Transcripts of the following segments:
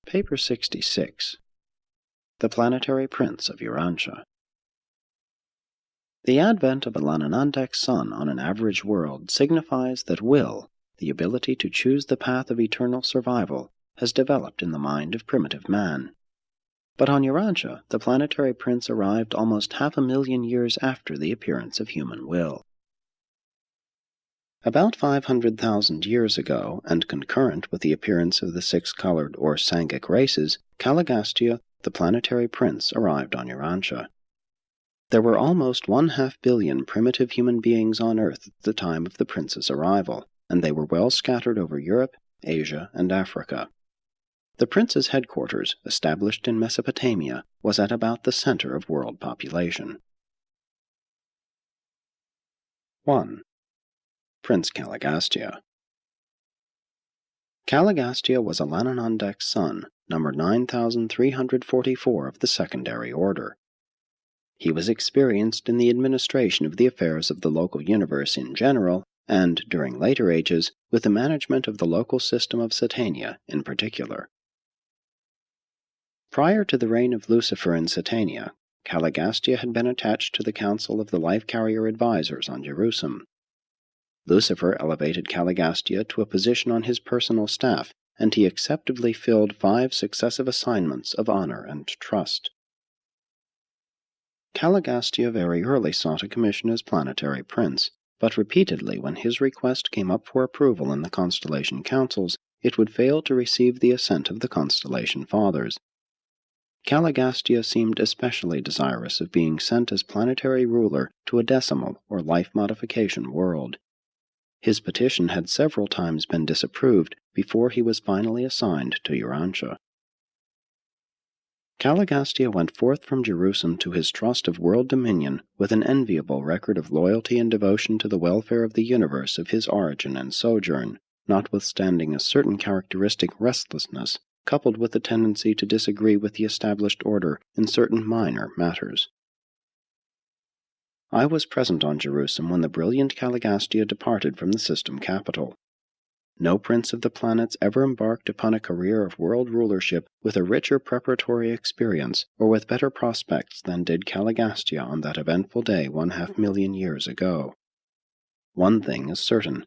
Paper 66. The Planetary Prince of Urantia. The advent of a Lananandek sun on an average world signifies that will, the ability to choose the path of eternal survival, has developed in the mind of primitive man. But on Urantia, the planetary prince arrived almost 500,000 years after the appearance of human will. About 500,000 years ago, and concurrent with the appearance of the six-colored or Sangic races, CALIGASTIA, the planetary prince, arrived on Urantia. There were almost 1/2 billion primitive human beings on Earth at the time of the prince's arrival, and they were well scattered over Europe, Asia, and Africa. The prince's headquarters, established in Mesopotamia, was at about the center of world population. 1. Prince CALIGASTIA. CALIGASTIA was a Lananandek son, number 9344 of the secondary order. He was experienced in the administration of the affairs of the local universe in general, and, during later ages, with the management of the local system of Satania in particular. Prior to the reign of Lucifer in Satania, CALIGASTIA had been attached to the Council of the Life-Carrier Advisors on Jerusalem. Lucifer elevated CALIGASTIA to a position on his personal staff, and he acceptably filled 5 successive assignments of honor and trust. CALIGASTIA very early sought a commission as planetary prince, but repeatedly when his request came up for approval in the constellation councils, it would fail to receive the assent of the constellation fathers. CALIGASTIA seemed especially desirous of being sent as planetary ruler to a decimal or life modification world. His petition had several times been disapproved before he was finally assigned to Urantia. CALIGASTIA went forth from Jerusalem to his trust of world dominion with an enviable record of loyalty and devotion to the welfare of the universe of his origin and sojourn, notwithstanding a certain characteristic restlessness, coupled with the tendency to disagree with the established order in certain minor matters. I was present on Jerusalem when the brilliant CALIGASTIA departed from the system capital. No prince of the planets ever embarked upon a career of world rulership with a richer preparatory experience or with better prospects than did CALIGASTIA on that eventful day 1/2 million years ago. One thing is certain.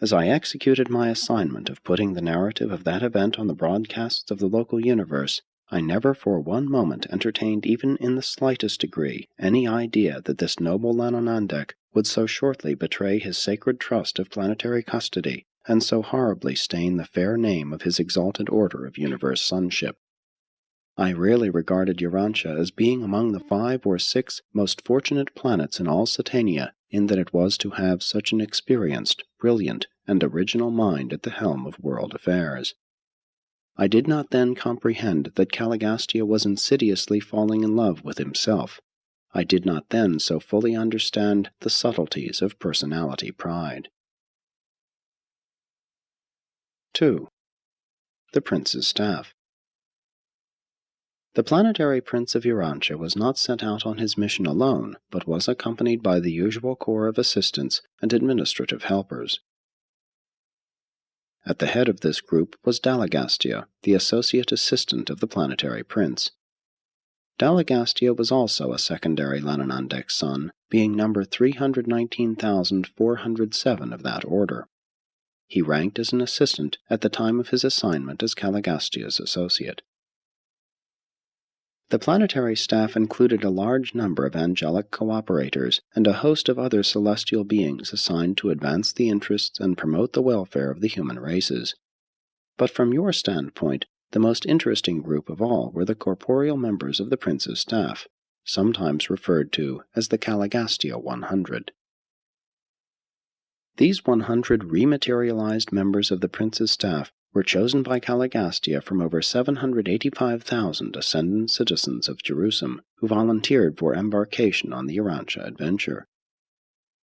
As I executed my assignment of putting the narrative of that event on the broadcasts of the local universe, I never for one moment entertained even in the slightest degree any idea that this noble Lananandek would so shortly betray his sacred trust of planetary custody and so horribly stain the fair name of his exalted order of universe sonship. I really regarded Urantia as being among the 5 or 6 most fortunate planets in all Satania in that it was to have such an experienced, brilliant, and original mind at the helm of world affairs. I did not then comprehend that CALIGASTIA was insidiously falling in love with himself. I did not then so fully understand the subtleties of personality pride. 2. The Prince's Staff. The planetary prince of Urantia was not sent out on his mission alone, but was accompanied by the usual corps of assistants and administrative helpers. At the head of this group was DALAGASTIA, the associate assistant of the planetary prince. DALAGASTIA was also a secondary Lananandek son, being number 319,407 of that order. He ranked as an assistant at the time of his assignment as CALIGASTIA's associate. The planetary staff included a large number of angelic cooperators and a host of other celestial beings assigned to advance the interests and promote the welfare of the human races. But from your standpoint, the most interesting group of all were the corporeal members of the prince's staff, sometimes referred to as the CALIGASTIA 100. These 100 rematerialized members of the prince's staff were chosen by CALIGASTIA from over 785,000 ascendant citizens of Jerusalem who volunteered for embarkation on the Urantia adventure.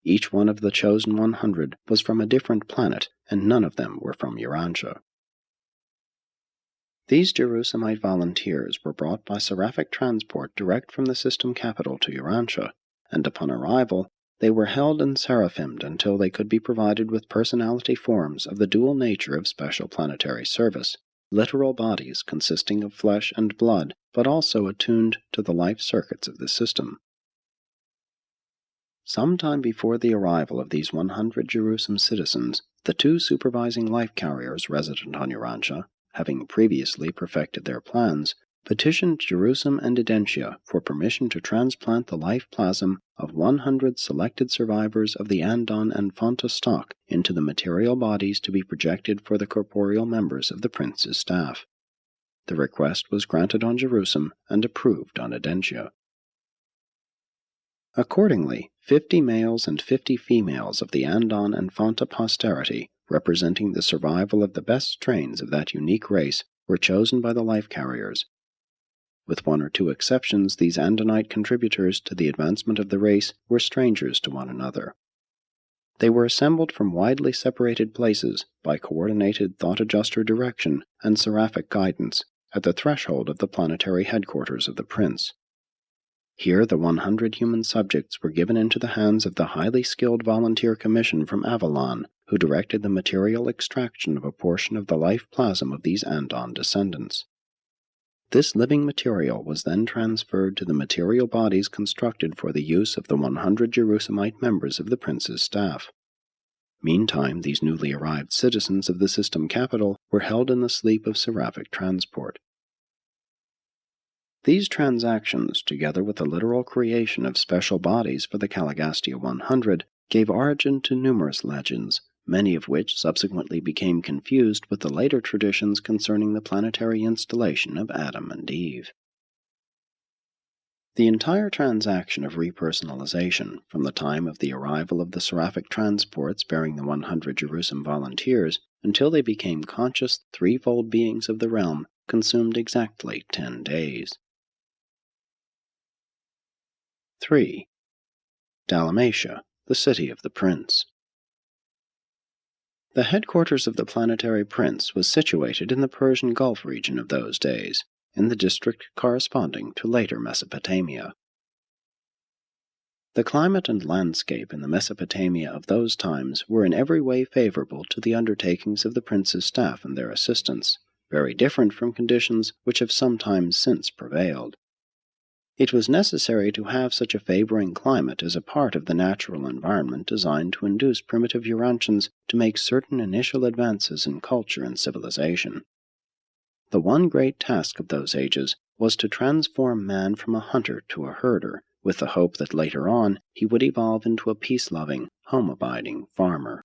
Each one of the chosen 100 was from a different planet, and none of them were from Urantia. These Jerusalemite volunteers were brought by seraphic transport direct from the system capital to Urantia, and upon arrival, they were held and seraphimed until they could be provided with personality forms of the dual nature of special planetary service, literal bodies consisting of flesh and blood, but also attuned to the life circuits of the system. Some time before the arrival of these 100 Jerusalem citizens, the two supervising life carriers resident on Urantia, having previously perfected their plans, petitioned Jerusalem and Urantia for permission to transplant the life plasm of 100 selected survivors of the Andon and Fonta stock into the material bodies to be projected for the corporeal members of the prince's staff. The request was granted on Jerusalem and approved on Urantia. Accordingly, 50 males and 50 females of the Andon and Fonta posterity, representing the survival of the best strains of that unique race, were chosen by the life carriers. With one or two exceptions, these Andonite contributors to the advancement of the race were strangers to one another. They were assembled from widely separated places by coordinated thought-adjuster direction and seraphic guidance at the threshold of the planetary headquarters of the prince. Here the 100 human subjects were given into the hands of the highly skilled volunteer commission from Avalon, who directed the material extraction of a portion of the life plasm of these Andon descendants. This living material was then transferred to the material bodies constructed for the use of the 100 Jerusalemite members of the prince's staff. Meantime, these newly arrived citizens of the system capital were held in the sleep of seraphic transport. These transactions, together with the literal creation of special bodies for the CALIGASTIA 100, gave origin to numerous legends, many of which subsequently became confused with the later traditions concerning the planetary installation of Adam and Eve. The entire transaction of repersonalization, from the time of the arrival of the seraphic transports bearing the 100 Jerusalem volunteers until they became conscious threefold beings of the realm, consumed exactly 10 days. 3. Dalamatia, the city of the prince. The headquarters of the planetary prince was situated in the Persian Gulf region of those days, in the district corresponding to later Mesopotamia. The climate and landscape in the Mesopotamia of those times were in every way favorable to the undertakings of the prince's staff and their assistants, very different from conditions which have sometimes since prevailed. It was necessary to have such a favoring climate as a part of the natural environment designed to induce primitive Urantians to make certain initial advances in culture and civilization. The one great task of those ages was to transform man from a hunter to a herder, with the hope that later on he would evolve into a peace-loving, home-abiding farmer.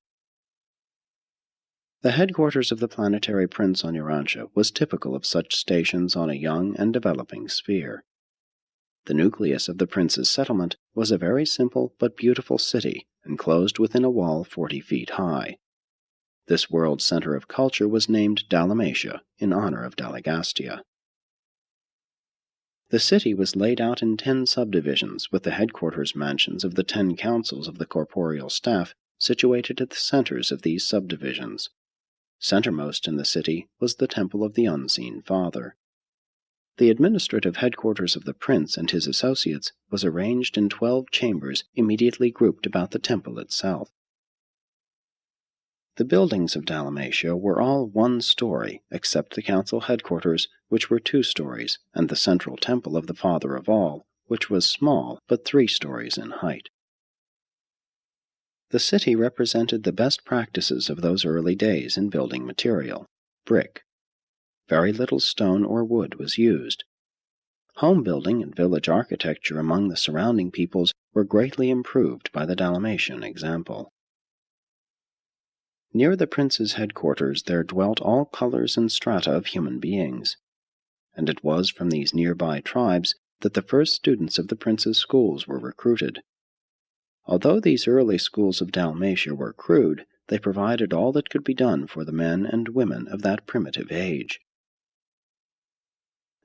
The headquarters of the planetary prince on Urantia was typical of such stations on a young and developing sphere. The nucleus of the prince's settlement was a very simple but beautiful city, enclosed within a wall 40 feet high. This world center of culture was named Dalamatia, in honor of Dalagastia. The city was laid out in 10 subdivisions, with the headquarters mansions of the 10 councils of the corporeal staff situated at the centers of these subdivisions. Centermost in the city was the Temple of the Unseen Father. The administrative headquarters of the prince and his associates was arranged in 12 chambers immediately grouped about the temple itself. The buildings of Dalamatia were all 1 story, except the council headquarters, which were 2 stories, and the central temple of the Father of All, which was small but 3 stories in height. The city represented the best practices of those early days in building material, brick. Very little stone or wood was used. Home building and village architecture among the surrounding peoples were greatly improved by the Dalamatian example. Near the prince's headquarters there dwelt all colors and strata of human beings, and it was from these nearby tribes that the first students of the prince's schools were recruited. Although these early schools of Dalmatia were crude, they provided all that could be done for the men and women of that primitive age.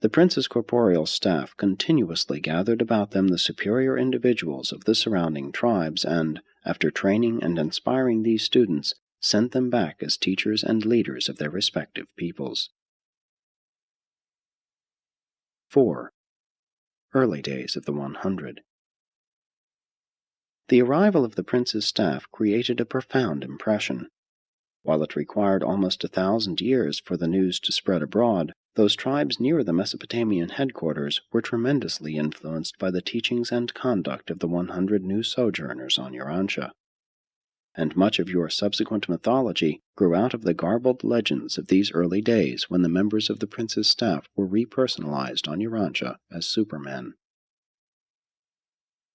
The prince's corporeal staff continuously gathered about them the superior individuals of the surrounding tribes and, after training and inspiring these students, sent them back as teachers and leaders of their respective peoples. 4. Early days of the 100. The arrival of the prince's staff created a profound impression. While it required almost 1,000 years for the news to spread abroad, those tribes near the Mesopotamian headquarters were tremendously influenced by the teachings and conduct of the 100 new sojourners on Urantia. And much of your subsequent mythology grew out of the garbled legends of these early days when the members of the prince's staff were repersonalized on Urantia as supermen.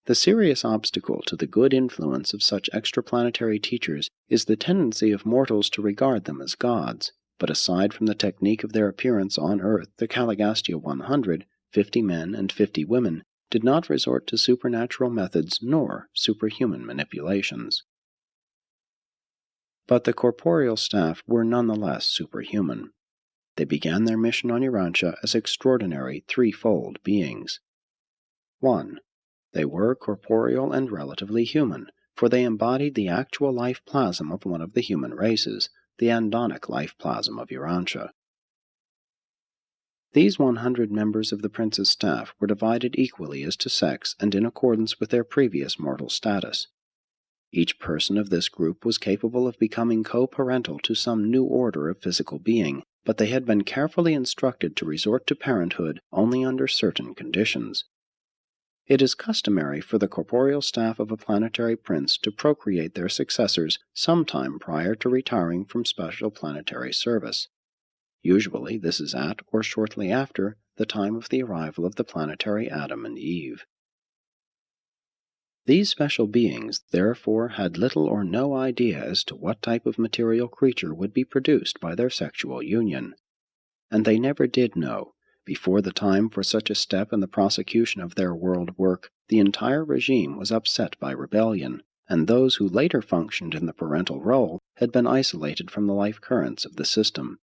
The serious obstacle to the good influence of such extraplanetary teachers is the tendency of mortals to regard them as gods, but aside from the technique of their appearance on Earth, the CALIGASTIA 100, 50 men and 50 women, did not resort to supernatural methods nor superhuman manipulations. But the corporeal staff were nonetheless superhuman. They began their mission on Urantia as extraordinary threefold beings. 1. They were corporeal and relatively human, for they embodied the actual life plasm of one of the human races, the andonic life plasm of Urantia. These 100 members of the prince's staff were divided equally as to sex and in accordance with their previous mortal status. Each person of this group was capable of becoming co-parental to some new order of physical being, but they had been carefully instructed to resort to parenthood only under certain conditions. It is customary for the corporeal staff of a planetary prince to procreate their successors sometime prior to retiring from special planetary service. Usually this is at, or shortly after, the time of the arrival of the planetary Adam and Eve. These special beings, therefore, had little or no idea as to what type of material creature would be produced by their sexual union. And they never did know. Before the time for such a step in the prosecution of their world work, the entire regime was upset by rebellion, and those who later functioned in the parental role had been isolated from the life currents of the system.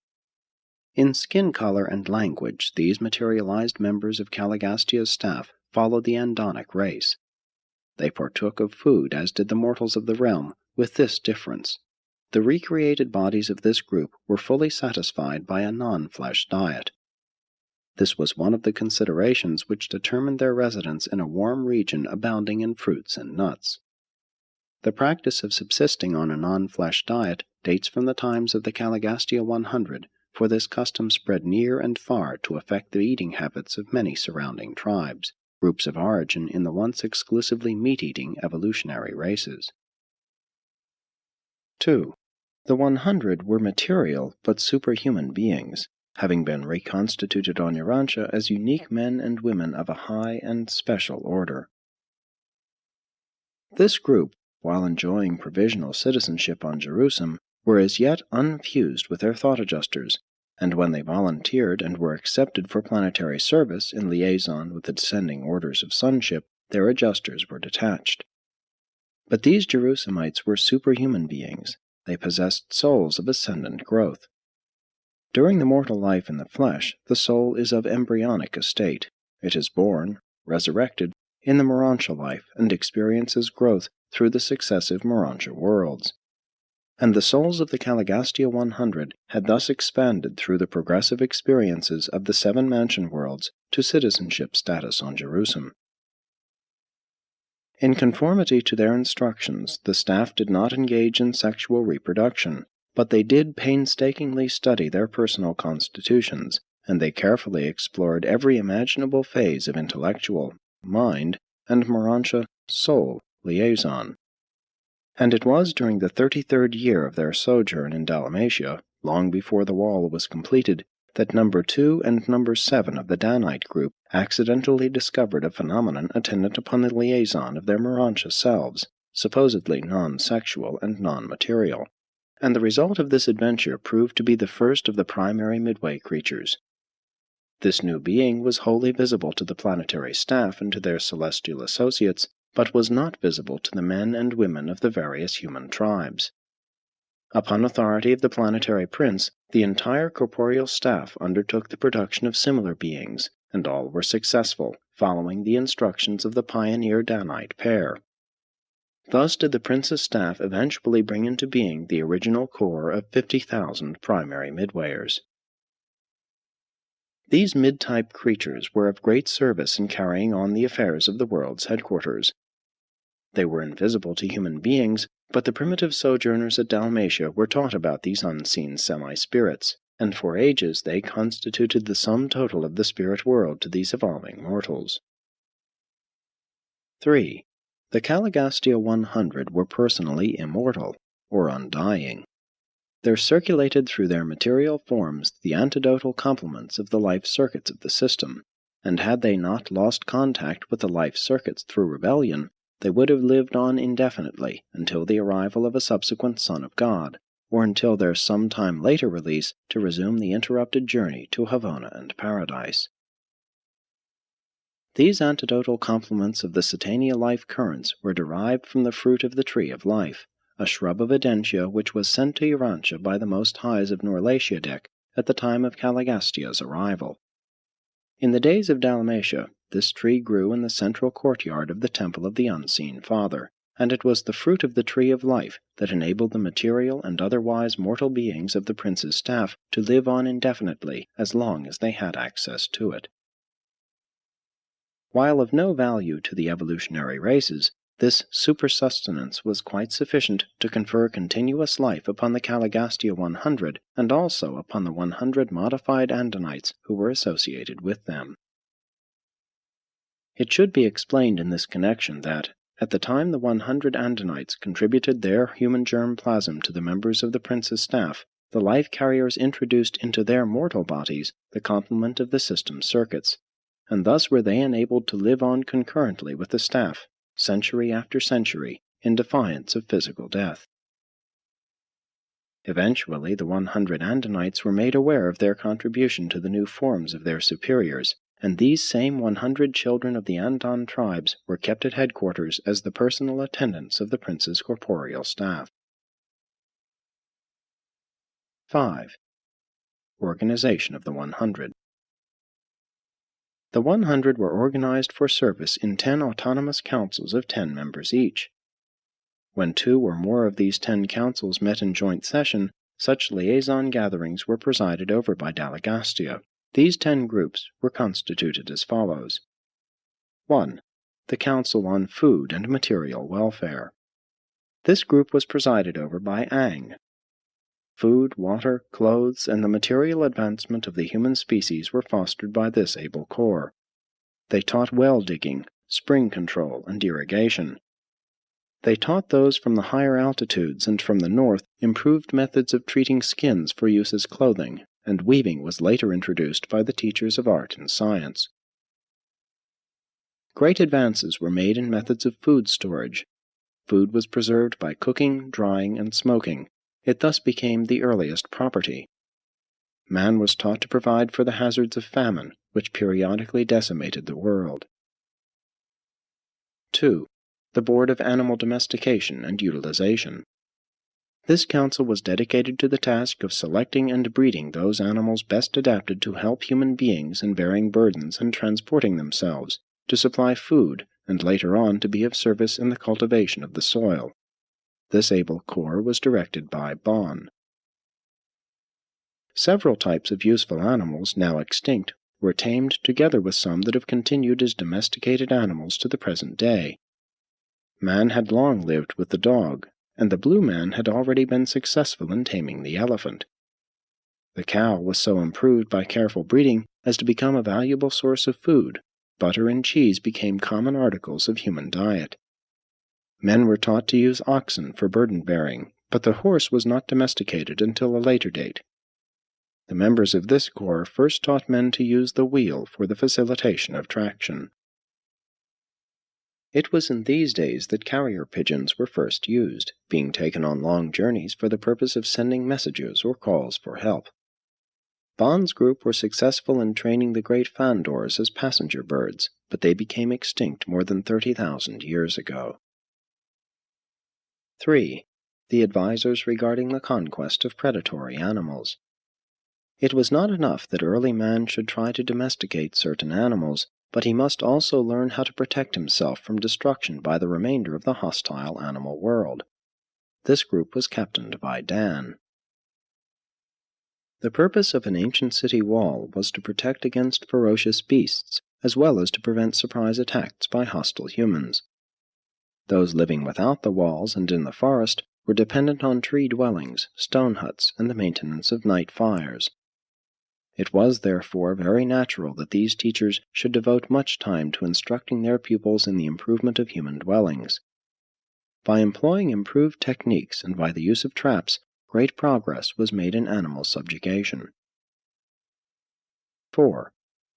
In skin color and language, these materialized members of CALIGASTIA's staff followed the andonic race. They partook of food as did the mortals of the realm, with this difference. The recreated bodies of this group were fully satisfied by a non-flesh diet. This was one of the considerations which determined their residence in a warm region abounding in fruits and nuts. The practice of subsisting on a non-flesh diet dates from the times of the CALIGASTIA 100, for this custom spread near and far to affect the eating habits of many surrounding tribes, groups of origin in the once exclusively meat-eating evolutionary races. 2. The 100 were material but superhuman beings, having been reconstituted on Urantia as unique men and women of a high and special order. This group, while enjoying provisional citizenship on Jerusalem, were as yet unfused with their thought adjusters, and when they volunteered and were accepted for planetary service in liaison with the descending orders of sonship, their adjusters were detached. But these Jerusalemites were superhuman beings. They possessed souls of ascendant growth. During the mortal life in the flesh, the soul is of embryonic estate. It is born, resurrected, in the Morontia life and experiences growth through the successive Morontia worlds. And the souls of the CALIGASTIA 100 had thus expanded through the progressive experiences of the 7 mansion worlds to citizenship status on Jerusalem. In conformity to their instructions, the staff did not engage in sexual reproduction, but they did painstakingly study their personal constitutions, and they carefully explored every imaginable phase of intellectual, mind, and Morontia, soul, liaison. And it was during the 33rd year of their sojourn in Dalamatia, long before the wall was completed, that number 2 and number 7 of the Danite group accidentally discovered a phenomenon attendant upon the liaison of their Morontia selves, supposedly non-sexual and non-material. And the result of this adventure proved to be the first of the primary midway creatures. This new being was wholly visible to the planetary staff and to their celestial associates, but was not visible to the men and women of the various human tribes. Upon authority of the planetary prince, the entire corporeal staff undertook the production of similar beings, and all were successful, following the instructions of the pioneer Danite pair. Thus did the prince's staff eventually bring into being the original core of 50,000 primary midwayers. These mid-type creatures were of great service in carrying on the affairs of the world's headquarters. They were invisible to human beings, But the primitive sojourners at Dalmatia were taught about these unseen semi-spirits, and for ages they constituted the sum total of the spirit world to these evolving mortals. 3. The CALIGASTIA 100 were personally immortal, or undying. There circulated through their material forms the antidotal complements of the life circuits of the system, and had they not lost contact with the life circuits through rebellion, they would have lived on indefinitely until the arrival of a subsequent Son of God, or until their some time later release to resume the interrupted journey to Havona and Paradise. These antidotal complements of the Satania life currents were derived from the fruit of the tree of life, a shrub of Edentia which was sent to Urantia by the Most Highs of Melchizedek at the time of Caligastia's arrival. In the days of Dalmatia, this tree grew in the central courtyard of the Temple of the Unseen Father, and it was the fruit of the tree of life that enabled the material and otherwise mortal beings of the prince's staff to live on indefinitely as long as they had access to it. While of no value to the evolutionary races, this supersustenance was quite sufficient to confer continuous life upon the CALIGASTIA 100 and also upon the 100 modified Andonites who were associated with them. It should be explained in this connection that, at the time the 100 Andonites contributed their human germ plasm to the members of the prince's staff, the life carriers introduced into their mortal bodies the complement of the system circuits, and thus were they enabled to live on concurrently with the staff, century after century, in defiance of physical death. Eventually, the 100 Andonites were made aware of their contribution to the new forms of their superiors, and these same 100 children of the Andon tribes were kept at headquarters as the personal attendants of the prince's corporeal staff. 5. Organization of the 100. The 100 were organized for service in 10 autonomous councils of 10 members each. When 2 or more of these 10 councils met in joint session, such liaison gatherings were presided over by Dalagastia. These 10 groups were constituted as follows. 1. The Council on Food and Material Welfare. This group was presided over by Ang. Food, water, clothes, and the material advancement of the human species were fostered by this able corps. They taught well digging, spring control, and irrigation. They taught those from the higher altitudes and from the north improved methods of treating skins for use as clothing, and weaving was later introduced by the teachers of art and science. Great advances were made in methods of food storage. Food was preserved by cooking, drying, and smoking. It thus became the earliest property. Man was taught to provide for the hazards of famine, which periodically decimated the world. 2. The Board of Animal Domestication and Utilization. This council was dedicated to the task of selecting and breeding those animals best adapted to help human beings in bearing burdens and transporting themselves, to supply food, and later on to be of service in the cultivation of the soil. This able corps was directed by Bon. Several types of useful animals, now extinct, were tamed together with some that have continued as domesticated animals to the present day. Man had long lived with the dog, and the blue man had already been successful in taming the elephant. The cow was so improved by careful breeding as to become a valuable source of food. Butter and cheese became common articles of human diet. Men were taught to use oxen for burden-bearing, but the horse was not domesticated until a later date. The members of this corps first taught men to use the wheel for the facilitation of traction. It was in these days that carrier pigeons were first used, being taken on long journeys for the purpose of sending messages or calls for help. Bon's group were successful in training the great fandors as passenger birds, but they became extinct more than 30,000 years ago. 3. The advisors regarding the conquest of predatory animals. It was not enough that early man should try to domesticate certain animals, but he must also learn how to protect himself from destruction by the remainder of the hostile animal world. This group was captained by Dan. The purpose of an ancient city wall was to protect against ferocious beasts, as well as to prevent surprise attacks by hostile humans. Those living without the walls and in the forest were dependent on tree dwellings, stone huts, and the maintenance of night fires. It was, therefore, very natural that these teachers should devote much time to instructing their pupils in the improvement of human dwellings. By employing improved techniques and by the use of traps, great progress was made in animal subjugation. 4.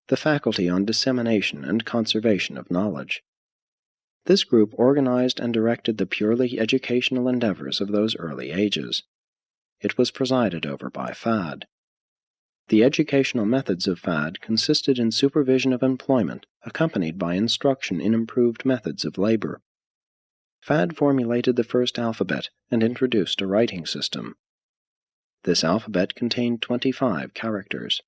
The faculty on dissemination and conservation of knowledge. This group organized and directed the purely educational endeavors of those early ages. It was presided over by Fad. The educational methods of Fad consisted in supervision of employment, accompanied by instruction in improved methods of labor. Fad formulated the first alphabet and introduced a writing system. This alphabet contained 25 characters.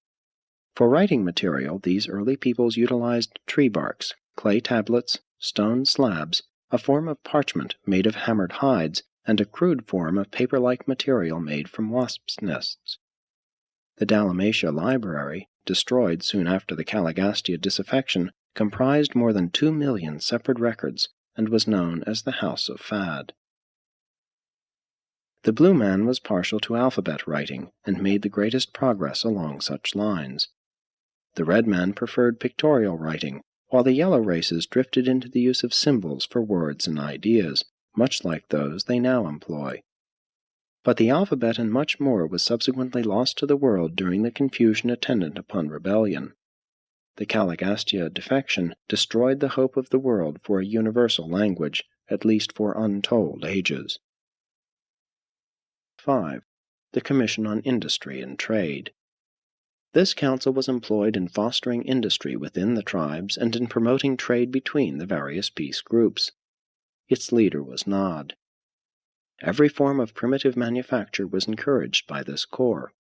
For writing material, these early peoples utilized tree barks, clay tablets, stone slabs, a form of parchment made of hammered hides, and a crude form of paper-like material made from wasps' nests. The Dalamatia library, destroyed soon after the CALIGASTIA disaffection, comprised more than 2 million separate records and was known as the House of Fad. The blue man was partial to alphabet writing and made the greatest progress along such lines. The red man preferred pictorial writing, while the yellow races drifted into the use of symbols for words and ideas, much like those they now employ. But the alphabet and much more was subsequently lost to the world during the confusion attendant upon rebellion. The CALIGASTIA defection destroyed the hope of the world for a universal language, at least for untold ages. 5. The Commission on Industry and Trade. This council was employed in fostering industry within the tribes and in promoting trade between the various peace groups. Its leader was Nod. Every form of primitive manufacture was encouraged by this corps.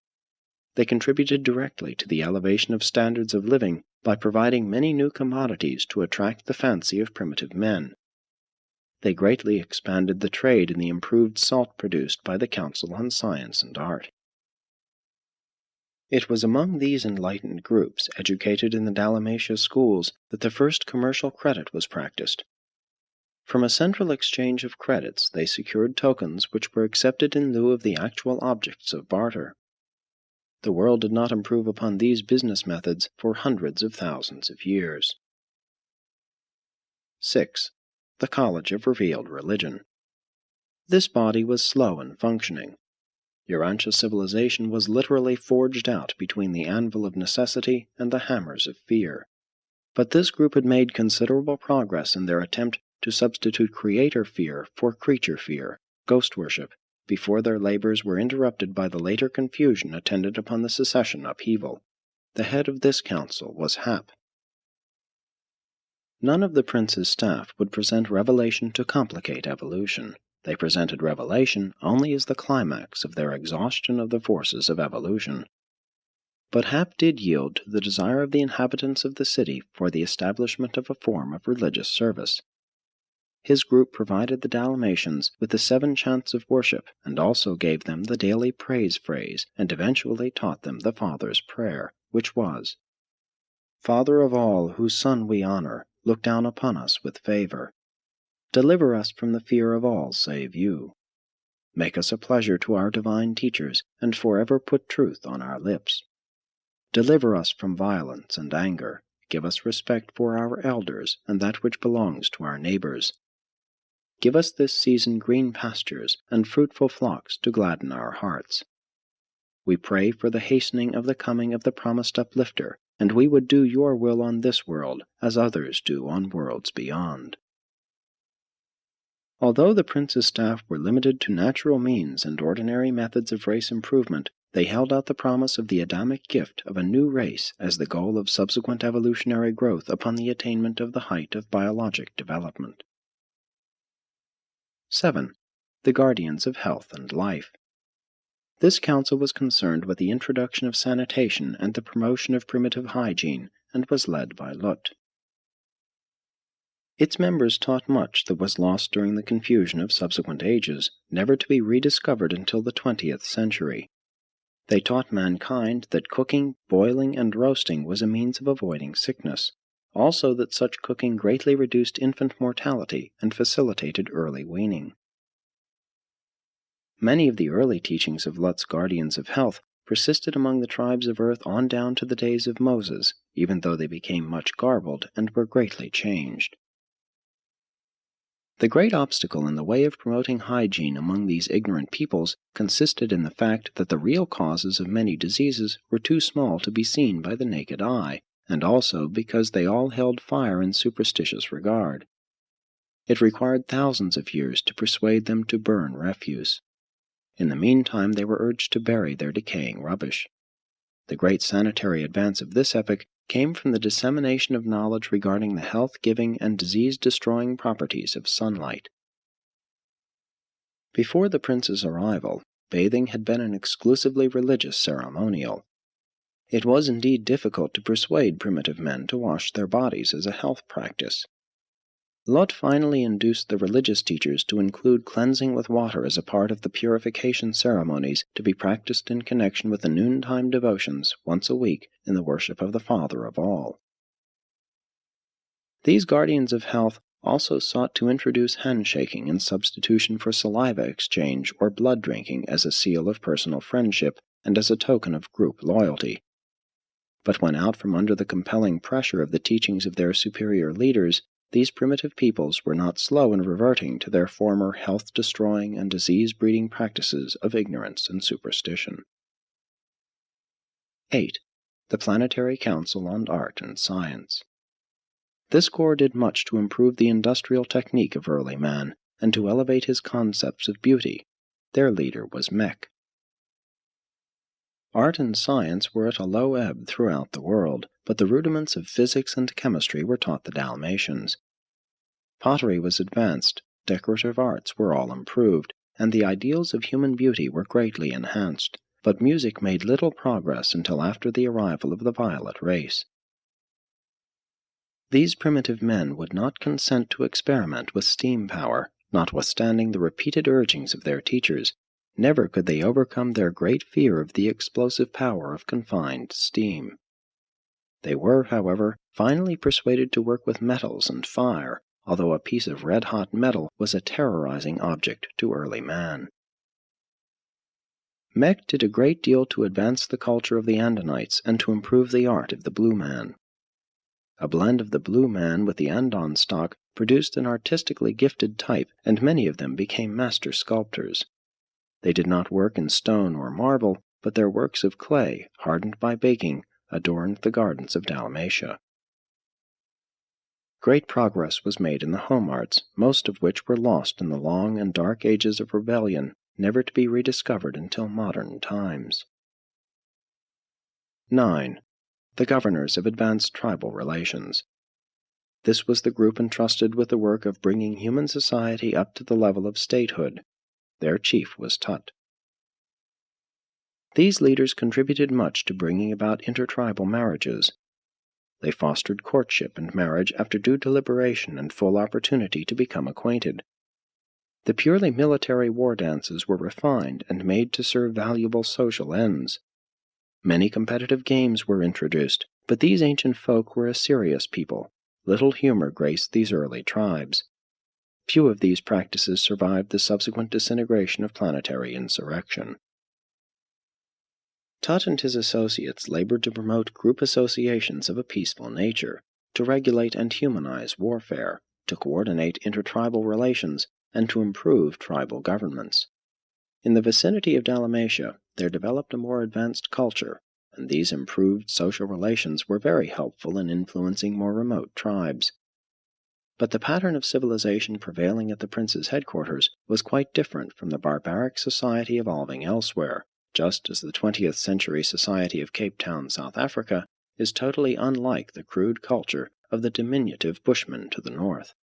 They contributed directly to the elevation of standards of living by providing many new commodities to attract the fancy of primitive men. They greatly expanded the trade in the improved salt produced by the Council on Science and Art. It was among these enlightened groups, educated in the Dalamatia schools, that the first commercial credit was practiced. From a central exchange of credits, they secured tokens which were accepted in lieu of the actual objects of barter. The world did not improve upon these business methods for hundreds of thousands of years. 6. The College of Revealed Religion. This body was slow in functioning. Urantia civilization was literally forged out between the anvil of necessity and the hammers of fear. But this group had made considerable progress in their attempt to substitute creator fear for creature fear, ghost worship, before their labors were interrupted by the later confusion attendant upon the secession upheaval. The head of this council was Hap. None of the prince's staff would present revelation to complicate evolution. They presented revelation only as the climax of their exhaustion of the forces of evolution. But Hap did yield to the desire of the inhabitants of the city for the establishment of a form of religious service. His group provided the Dalmatians with the 7 chants of worship, and also gave them the daily praise phrase, and eventually taught them the Father's prayer, which was, "Father of all, whose Son we honor, look down upon us with favor. Deliver us from the fear of all save you. Make us a pleasure to our divine teachers, and forever put truth on our lips. Deliver us from violence and anger. Give us respect for our elders and that which belongs to our neighbors. Give us this season green pastures and fruitful flocks to gladden our hearts. We pray for the hastening of the coming of the promised uplifter, and we would do your will on this world as others do on worlds beyond." Although the prince's staff were limited to natural means and ordinary methods of race improvement, they held out the promise of the Adamic gift of a new race as the goal of subsequent evolutionary growth upon the attainment of the height of biologic development. 7. The Guardians of Health and Life. This council was concerned with the introduction of sanitation and the promotion of primitive hygiene, and was led by Lut. Its members taught much that was lost during the confusion of subsequent ages, never to be rediscovered until the 20th century. They taught mankind that cooking, boiling, and roasting was a means of avoiding sickness, also that such cooking greatly reduced infant mortality and facilitated early weaning. Many of the early teachings of Lut's guardians of health persisted among the tribes of Earth on down to the days of Moses, even though they became much garbled and were greatly changed. The great obstacle in the way of promoting hygiene among these ignorant peoples consisted in the fact that the real causes of many diseases were too small to be seen by the naked eye, and also because they all held fire in superstitious regard. It required thousands of years to persuade them to burn refuse. In the meantime, they were urged to bury their decaying rubbish. The great sanitary advance of this epoch came from the dissemination of knowledge regarding the health-giving and disease-destroying properties of sunlight. Before the prince's arrival, bathing had been an exclusively religious ceremonial. It was indeed difficult to persuade primitive men to wash their bodies as a health practice. Lot finally induced the religious teachers to include cleansing with water as a part of the purification ceremonies to be practiced in connection with the noontime devotions once a week in the worship of the Father of all. These guardians of health also sought to introduce handshaking in substitution for saliva exchange or blood drinking as a seal of personal friendship and as a token of group loyalty. But when out from under the compelling pressure of the teachings of their superior leaders, these primitive peoples were not slow in reverting to their former health-destroying and disease-breeding practices of ignorance and superstition. 8. The Planetary Council on Art and Science. This corps did much to improve the industrial technique of early man, and to elevate his concepts of beauty. Their leader was Mech. Art and science were at a low ebb throughout the world, but the rudiments of physics and chemistry were taught the Dalmatians. Pottery was advanced, decorative arts were all improved, and the ideals of human beauty were greatly enhanced, but music made little progress until after the arrival of the violet race. These primitive men would not consent to experiment with steam power, notwithstanding the repeated urgings of their teachers. Never could they overcome their great fear of the explosive power of confined steam. They were, however, finally persuaded to work with metals and fire, although a piece of red-hot metal was a terrorizing object to early man. Mech did a great deal to advance the culture of the Andonites and to improve the art of the blue man. A blend of the blue man with the Andon stock produced an artistically gifted type, and many of them became master sculptors. They did not work in stone or marble, but their works of clay, hardened by baking, adorned the gardens of Dalmatia. Great progress was made in the home arts, most of which were lost in the long and dark ages of rebellion, never to be rediscovered until modern times. 9. The governors of advanced tribal relations. This was the group entrusted with the work of bringing human society up to the level of statehood. Their chief was Tut. These leaders contributed much to bringing about intertribal marriages. They fostered courtship and marriage after due deliberation and full opportunity to become acquainted. The purely military war dances were refined and made to serve valuable social ends. Many competitive games were introduced, but these ancient folk were a serious people. Little humor graced these early tribes. Few of these practices survived the subsequent disintegration of planetary insurrection. Tut and his associates labored to promote group associations of a peaceful nature, to regulate and humanize warfare, to coordinate intertribal relations, and to improve tribal governments. In the vicinity of Dalmatia, there developed a more advanced culture, and these improved social relations were very helpful in influencing more remote tribes. But the pattern of civilization prevailing at the prince's headquarters was quite different from the barbaric society evolving elsewhere, just as the 20th century society of Cape Town, South Africa, is totally unlike the crude culture of the diminutive Bushmen to the north.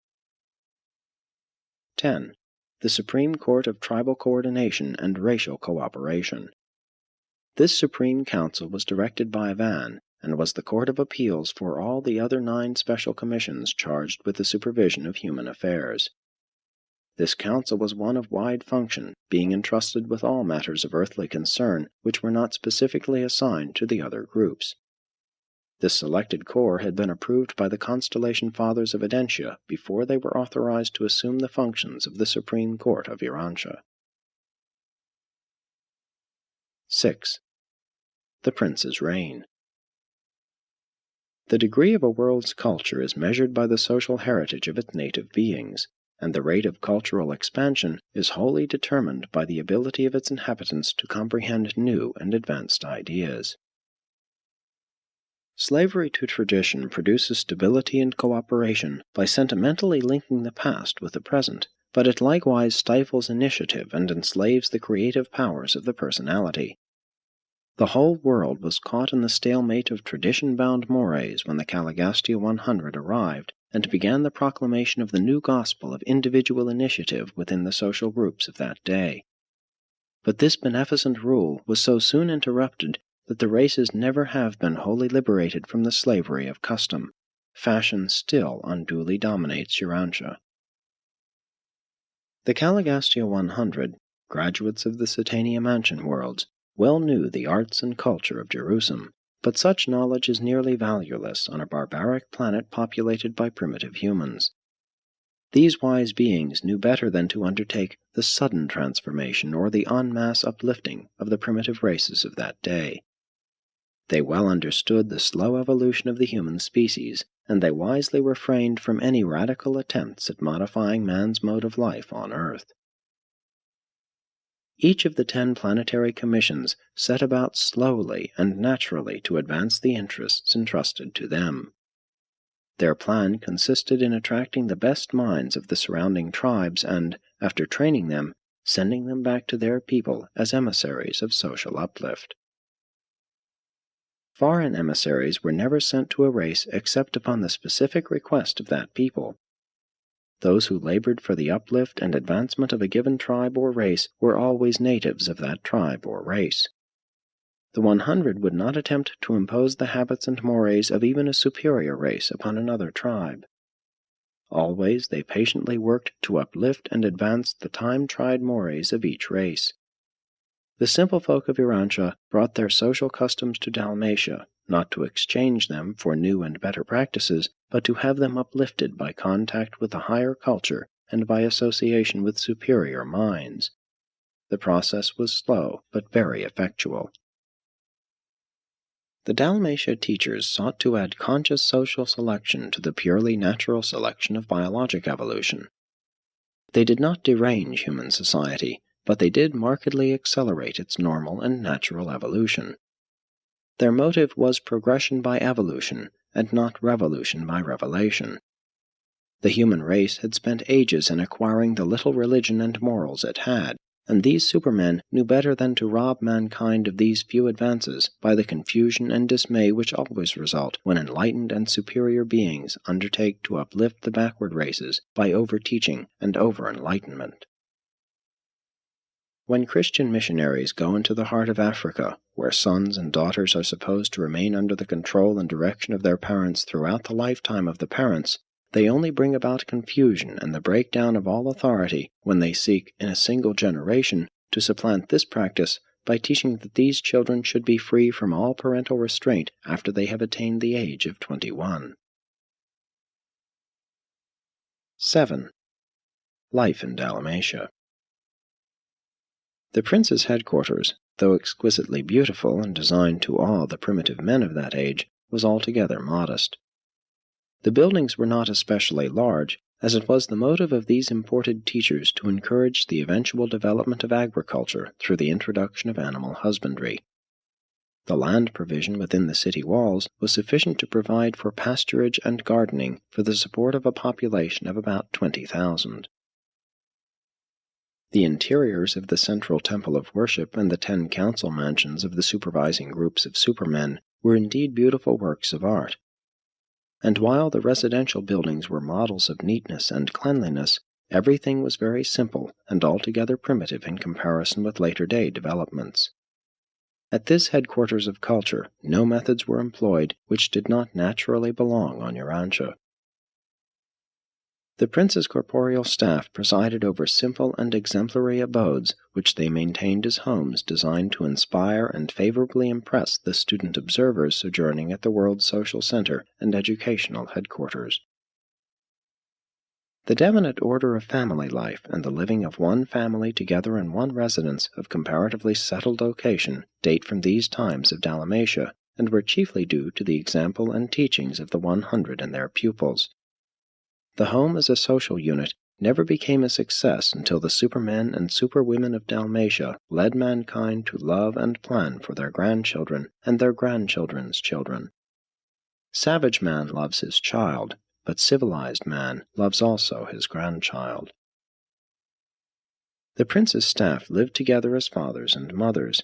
10. The Supreme Court of Tribal Coordination and Racial Cooperation. This Supreme Council was directed by Van, and was the court of appeals for all the other 9 special commissions charged with the supervision of human affairs. This council was one of wide function, being entrusted with all matters of earthly concern which were not specifically assigned to the other groups. This selected corps had been approved by the Constellation Fathers of Edentia before they were authorized to assume the functions of the Supreme Court of Urantia. 6. The Prince's Reign. The degree of a world's culture is measured by the social heritage of its native beings, and the rate of cultural expansion is wholly determined by the ability of its inhabitants to comprehend new and advanced ideas. Slavery to tradition produces stability and cooperation by sentimentally linking the past with the present, but it likewise stifles initiative and enslaves the creative powers of the personality. The whole world was caught in the stalemate of tradition-bound mores when the CALIGASTIA 100 arrived and began the proclamation of the new gospel of individual initiative within the social groups of that day. But this beneficent rule was so soon interrupted that the races never have been wholly liberated from the slavery of custom. Fashion still unduly dominates Urantia. The CALIGASTIA 100, graduates of the Satania Mansion worlds, well knew the arts and culture of Jerusalem, but such knowledge is nearly valueless on a barbaric planet populated by primitive humans. These wise beings knew better than to undertake the sudden transformation or the en masse uplifting of the primitive races of that day. They well understood the slow evolution of the human species, and they wisely refrained from any radical attempts at modifying man's mode of life on Earth. Each of the 10 planetary commissions set about slowly and naturally to advance the interests entrusted to them. Their plan consisted in attracting the best minds of the surrounding tribes and, after training them, sending them back to their people as emissaries of social uplift. Foreign emissaries were never sent to a race except upon the specific request of that people. Those who labored for the uplift and advancement of a given tribe or race were always natives of that tribe or race. The 100 would not attempt to impose the habits and mores of even a superior race upon another tribe. Always they patiently worked to uplift and advance the time-tried mores of each race. The simple folk of Urantia brought their social customs to Dalmatia, not to exchange them for new and better practices, but to have them uplifted by contact with a higher culture and by association with superior minds. The process was slow, but very effectual. The Dalmatia teachers sought to add conscious social selection to the purely natural selection of biologic evolution. They did not derange human society, but they did markedly accelerate its normal and natural evolution. Their motive was progression by evolution, and not revolution by revelation. The human race had spent ages in acquiring the little religion and morals it had, and these supermen knew better than to rob mankind of these few advances by the confusion and dismay which always result when enlightened and superior beings undertake to uplift the backward races by over-teaching and over-enlightenment. When Christian missionaries go into the heart of Africa, where sons and daughters are supposed to remain under the control and direction of their parents throughout the lifetime of the parents, they only bring about confusion and the breakdown of all authority when they seek, in a single generation, to supplant this practice by teaching that these children should be free from all parental restraint after they have attained the age of 21. 7. Life in Dalmatia. The prince's headquarters, though exquisitely beautiful and designed to awe the primitive men of that age, was altogether modest. The buildings were not especially large, as it was the motive of these imported teachers to encourage the eventual development of agriculture through the introduction of animal husbandry. The land provision within the city walls was sufficient to provide for pasturage and gardening for the support of a population of about 20,000. The interiors of the central temple of worship and the 10 council mansions of the supervising groups of supermen were indeed beautiful works of art. And while the residential buildings were models of neatness and cleanliness, everything was very simple and altogether primitive in comparison with later-day developments. At this headquarters of culture, no methods were employed which did not naturally belong on Urantia. The prince's corporeal staff presided over simple and exemplary abodes, which they maintained as homes designed to inspire and favorably impress the student observers sojourning at the world's social center and educational headquarters. The definite order of family life and the living of one family together in one residence of comparatively settled location date from these times of Dalamatia, and were chiefly due to the example and teachings of the 100 and their pupils. The home as a social unit never became a success until the supermen and superwomen of Dalmatia led mankind to love and plan for their grandchildren and their grandchildren's children. Savage man loves his child, but civilized man loves also his grandchild. The prince's staff lived together as fathers and mothers.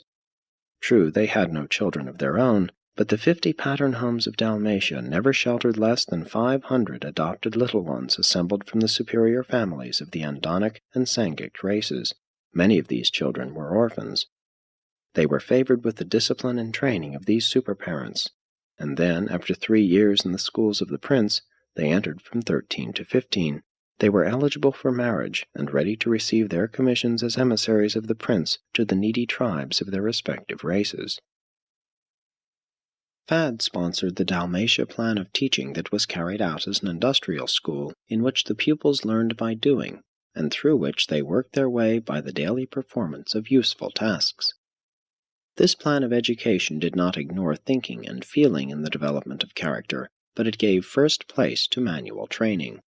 True, they had no children of their own, but the 50 pattern homes of Dalmatia never sheltered less than 500 adopted little ones assembled from the superior families of the Andonic and Sangic races. Many of these children were orphans. They were favored with the discipline and training of these superparents, and then, after 3 years in the schools of the prince, they entered from 13 to 15. They were eligible for marriage and ready to receive their commissions as emissaries of the prince to the needy tribes of their respective races. Fad sponsored the Dalmatia plan of teaching that was carried out as an industrial school in which the pupils learned by doing, and through which they worked their way by the daily performance of useful tasks. This plan of education did not ignore thinking and feeling in the development of character, but it gave first place to manual training.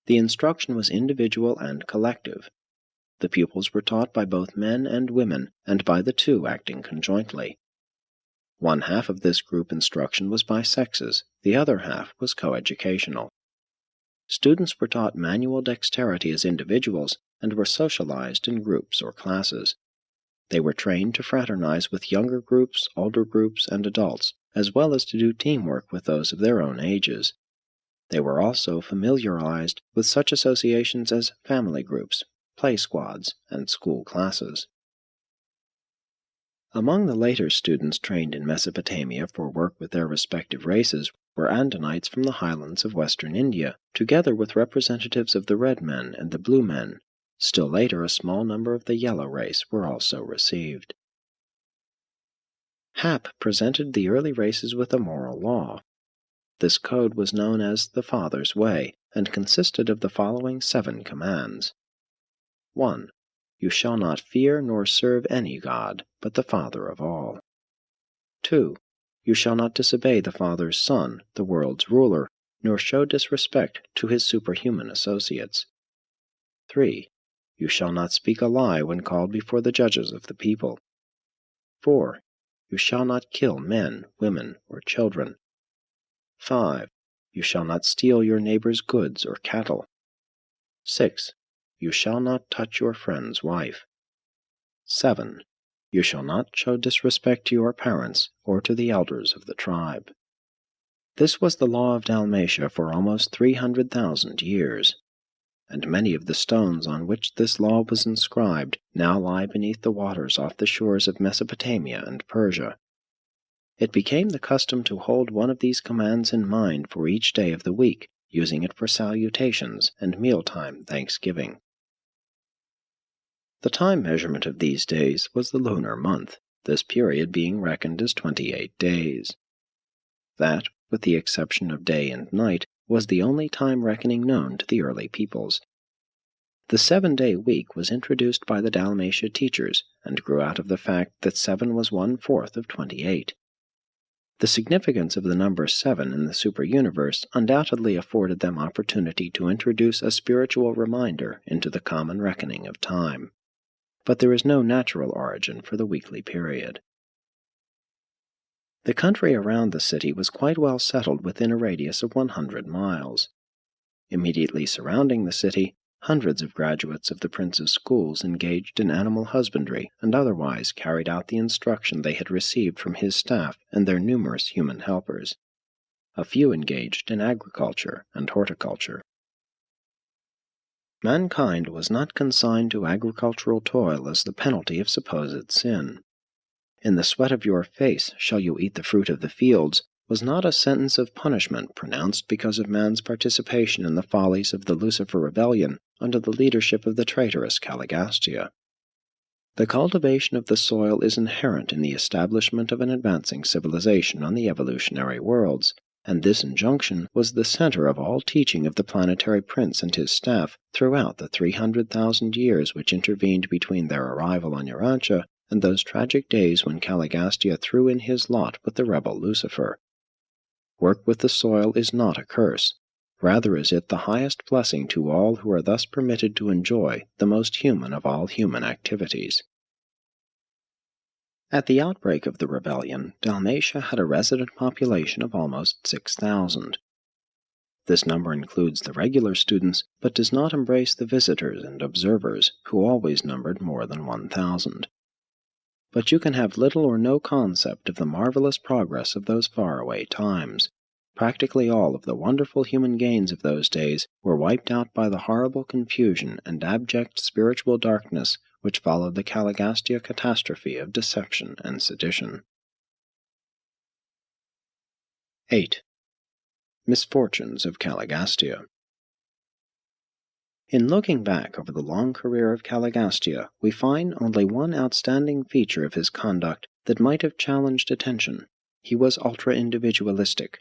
The instruction was individual and collective. The pupils were taught by both men and women, and by the two acting conjointly. One half of this group instruction was by sexes, the other half was coeducational. Students were taught manual dexterity as individuals and were socialized in groups or classes. They were trained to fraternize with younger groups, older groups, and adults, as well as to do teamwork with those of their own ages. They were also familiarized with such associations as family groups, play squads, and school classes. Among the later students trained in Mesopotamia for work with their respective races were Andonites from the highlands of western India, together with representatives of the red men and the blue men. Still later, a small number of the yellow race were also received. Hap presented the early races with a moral law. This code was known as the Father's Way, and consisted of the following 7 commands. 1. You shall not fear nor serve any god, but the Father of all. 2. You shall not disobey the Father's Son, the world's ruler, nor show disrespect to his superhuman associates. 3. You shall not speak a lie when called before the judges of the people. 4. You shall not kill men, women, or children. 5. You shall not steal your neighbor's goods or cattle. 6. You shall not touch your friend's wife. 7. You shall not show disrespect to your parents or to the elders of the tribe. This was the law of Dalmatia for almost 300,000 years, and many of the stones on which this law was inscribed now lie beneath the waters off the shores of Mesopotamia and Persia. It became the custom to hold one of these commands in mind for each day of the week, using it for salutations and mealtime thanksgiving. The time measurement of these days was the lunar month, this period being reckoned as 28 days. That, with the exception of day and night, was the only time reckoning known to the early peoples. The 7-day week was introduced by the Dalmatia teachers, and grew out of the fact that 7 was 1/4 of 28. The significance of the number 7 in the superuniverse undoubtedly afforded them opportunity to introduce a spiritual reminder into the common reckoning of time. But there is no natural origin for the weekly period. The country around the city was quite well settled within a radius of 100 miles. Immediately surrounding the city, hundreds of graduates of the prince's schools engaged in animal husbandry and otherwise carried out the instruction they had received from his staff and their numerous human helpers. A few engaged in agriculture and horticulture. Mankind was not consigned to agricultural toil as the penalty of supposed sin. In the sweat of your face shall you eat the fruit of the fields, was not a sentence of punishment pronounced because of man's participation in the follies of the Lucifer rebellion under the leadership of the traitorous CALIGASTIA. The cultivation of the soil is inherent in the establishment of an advancing civilization on the evolutionary worlds, and this injunction was the center of all teaching of the planetary prince and his staff throughout the 300,000 years which intervened between their arrival on Urantia and those tragic days when CALIGASTIA threw in his lot with the rebel Lucifer. Work with the soil is not a curse. Rather is it the highest blessing to all who are thus permitted to enjoy the most human of all human activities. At the outbreak of the rebellion, Dalmatia had a resident population of almost 6,000. This number includes the regular students, but does not embrace the visitors and observers, who always numbered more than 1,000. But you can have little or no concept of the marvelous progress of those faraway times. Practically all of the wonderful human gains of those days were wiped out by the horrible confusion and abject spiritual darkness which followed the CALIGASTIA catastrophe of deception and sedition. 8. Misfortunes of CALIGASTIA. In looking back over the long career of CALIGASTIA, we find only one outstanding feature of his conduct that might have challenged attention. He was ultra-individualistic.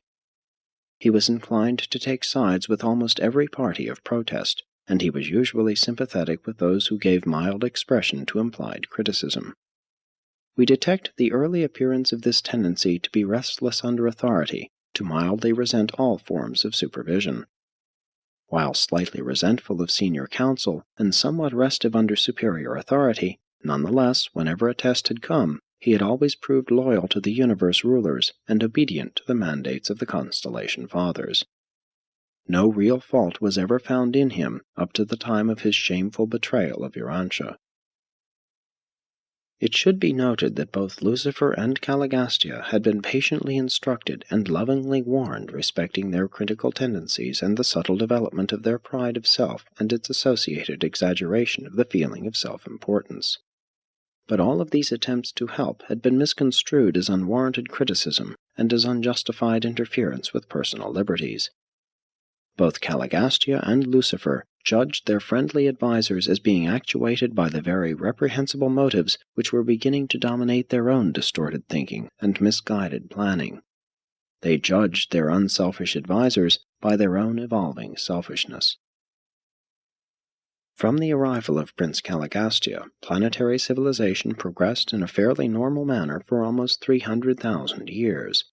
He was inclined to take sides with almost every party of protest, and he was usually sympathetic with those who gave mild expression to implied criticism. We detect the early appearance of this tendency to be restless under authority, to mildly resent all forms of supervision. While slightly resentful of senior counsel and somewhat restive under superior authority, nonetheless, whenever a test had come, he had always proved loyal to the universe rulers and obedient to the mandates of the constellation fathers. No real fault was ever found in him up to the time of his shameful betrayal of Urantia. It should be noted that both Lucifer and CALIGASTIA had been patiently instructed and lovingly warned respecting their critical tendencies and the subtle development of their pride of self and its associated exaggeration of the feeling of self-importance. But all of these attempts to help had been misconstrued as unwarranted criticism and as unjustified interference with personal liberties. Both CALIGASTIA and Lucifer judged their friendly advisers as being actuated by the very reprehensible motives which were beginning to dominate their own distorted thinking and misguided planning. They judged their unselfish advisers by their own evolving selfishness. From the arrival of Prince CALIGASTIA, planetary civilization progressed in a fairly normal manner for almost 300,000 years.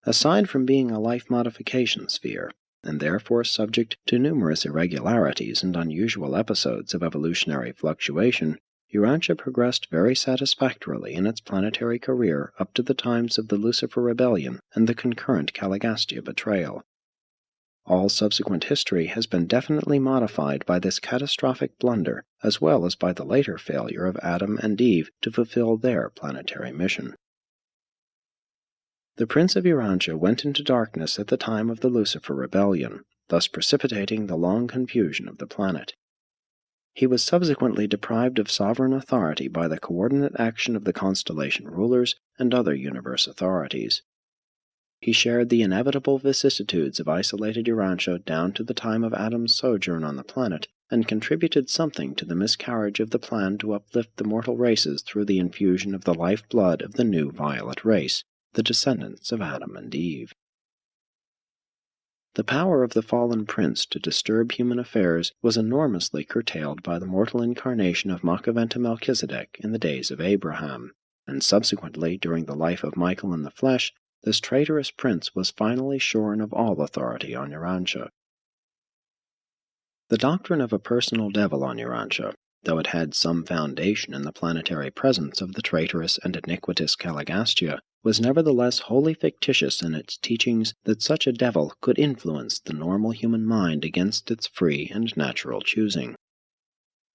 Aside from being a life modification sphere, and therefore subject to numerous irregularities and unusual episodes of evolutionary fluctuation, Urantia progressed very satisfactorily in its planetary career up to the times of the Lucifer Rebellion and the concurrent CALIGASTIA betrayal. All subsequent history has been definitely modified by this catastrophic blunder, as well as by the later failure of Adam and Eve to fulfill their planetary mission. The Prince of Urantia went into darkness at the time of the Lucifer Rebellion, thus precipitating the long confusion of the planet. He was subsequently deprived of sovereign authority by the coordinate action of the constellation rulers and other universe authorities. He shared the inevitable vicissitudes of isolated Urantia down to the time of Adam's sojourn on the planet, and contributed something to the miscarriage of the plan to uplift the mortal races through the infusion of the life-blood of the new violet race, the descendants of Adam and Eve. The power of the fallen prince to disturb human affairs was enormously curtailed by the mortal incarnation of Makaventa Melchizedek in the days of Abraham, and subsequently, during the life of Michael in the flesh, this traitorous prince was finally shorn of all authority on Urantia. The doctrine of a personal devil on Urantia, though it had some foundation in the planetary presence of the traitorous and iniquitous CALIGASTIA, was nevertheless wholly fictitious in its teachings that such a devil could influence the normal human mind against its free and natural choosing.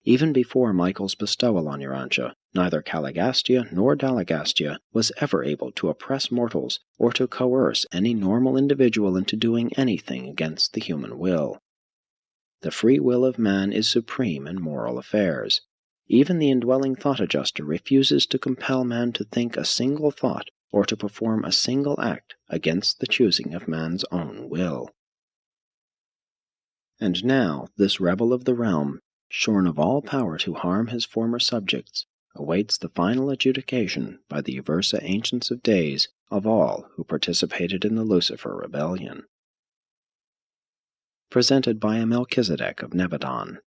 Even before Michael's bestowal on Urantia, neither CALIGASTIA nor DALAGASTIA was ever able to oppress mortals or to coerce any normal individual into doing anything against the human will. The free will of man is supreme in moral affairs. Even the indwelling thought adjuster refuses to compel man to think a single thought or to perform a single act against the choosing of man's own will. And now this rebel of the realm, shorn of all power to harm his former subjects, awaits the final adjudication by the Aversa Ancients of Days of all who participated in the Lucifer Rebellion. Presented by a Melchizedek of Nebadon.